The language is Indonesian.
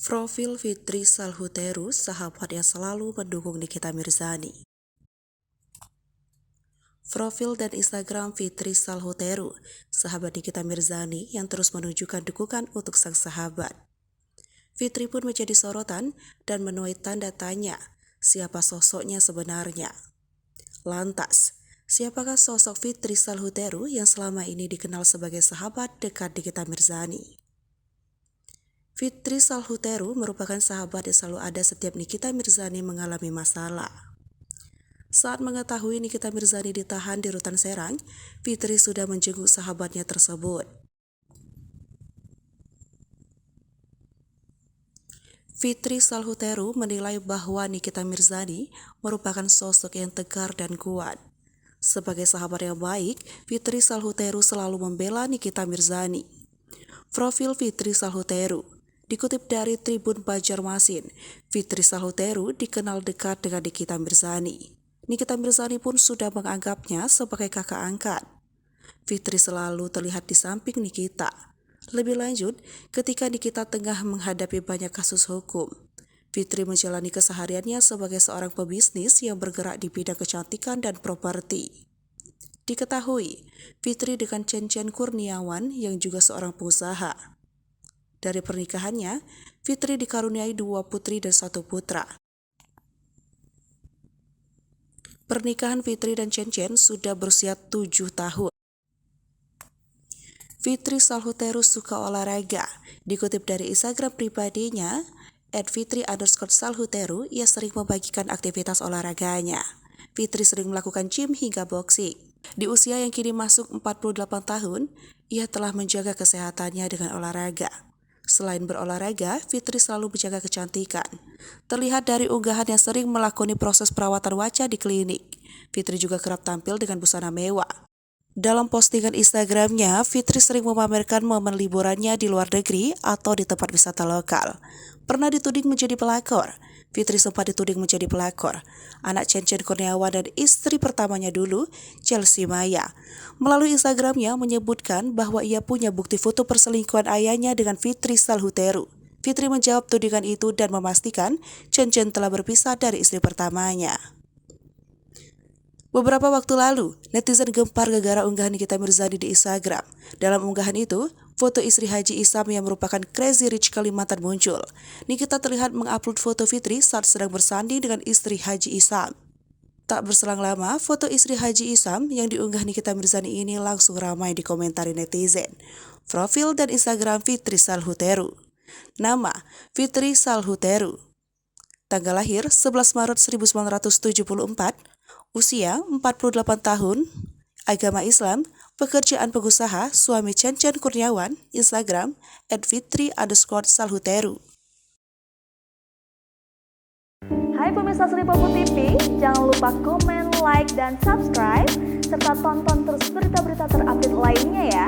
Profil Fitri Salhuteru, sahabat yang selalu mendukung Nikita Mirzani. Profil dan Instagram Fitri Salhuteru, sahabat Nikita Mirzani yang terus menunjukkan dukungan untuk sang sahabat. Fitri pun menjadi sorotan dan menuai tanda tanya, siapa sosoknya sebenarnya? Lantas, siapakah sosok Fitri Salhuteru yang selama ini dikenal sebagai sahabat dekat Nikita Mirzani? Fitri Salhuteru merupakan sahabat yang selalu ada setiap Nikita Mirzani mengalami masalah. Saat mengetahui Nikita Mirzani ditahan di Rutan Serang, Fitri sudah menjenguk sahabatnya tersebut. Fitri Salhuteru menilai bahwa Nikita Mirzani merupakan sosok yang tegar dan kuat. Sebagai sahabat yang baik, Fitri Salhuteru selalu membela Nikita Mirzani. Profil Fitri Salhuteru dikutip dari Tribun Banjarmasin, Fitri Salhuteru dikenal dekat dengan Nikita Mirzani. Nikita Mirzani pun sudah menganggapnya sebagai kakak angkat. Fitri selalu terlihat di samping Nikita. Lebih lanjut, ketika Nikita tengah menghadapi banyak kasus hukum, Fitri menjalani kesehariannya sebagai seorang pebisnis yang bergerak di bidang kecantikan dan properti. Diketahui, Fitri dengan Chen Kurniawan yang juga seorang pengusaha. Dari pernikahannya, Fitri dikaruniai 2 putri dan 1 putra. Pernikahan Fitri dan Chen sudah berusia 7 tahun. Fitri Salhuteru suka olahraga. Dikutip dari Instagram pribadinya, @fitri_salhuteru, ia sering membagikan aktivitas olahraganya. Fitri sering melakukan gym hingga boxing. Di usia yang kini masuk 48 tahun, ia telah menjaga kesehatannya dengan olahraga. Selain berolahraga, Fitri selalu menjaga kecantikan. Terlihat dari unggahan yang sering melakoni proses perawatan wajah di klinik. Fitri juga kerap tampil dengan busana mewah. Dalam postingan Instagramnya, Fitri sering memamerkan momen liburannya di luar negeri atau di tempat wisata lokal. Pernah dituding menjadi pelakor. Fitri sempat dituding menjadi pelakor. Anak Chen Kurniawan dan istri pertamanya dulu, Chelsea Maya. Melalui Instagramnya menyebutkan bahwa ia punya bukti foto perselingkuhan ayahnya dengan Fitri Salhuteru. Fitri menjawab tudingan itu dan memastikan Chen telah berpisah dari istri pertamanya. Beberapa waktu lalu, netizen gempar gara-gara unggahan Nikita Mirzani di Instagram. Dalam unggahan itu, foto istri Haji Isam yang merupakan Crazy Rich Kalimantan muncul. Nikita terlihat mengupload foto Fitri saat sedang bersanding dengan istri Haji Isam. Tak berselang lama, foto istri Haji Isam yang diunggah Nikita Mirzani ini langsung ramai dikomentari netizen. Profil dan Instagram Fitri Salhuteru. Nama, Fitri Salhuteru. Tanggal lahir 11 Maret 1974. Usia 48 tahun, agama Islam, pekerjaan pengusaha, suami Chen Kurniawan, Instagram @fitri_salhuteru. Hai pemirsa Sri Popo TV, jangan lupa komen, like, dan subscribe, serta tonton terus berita-berita terupdate lainnya ya.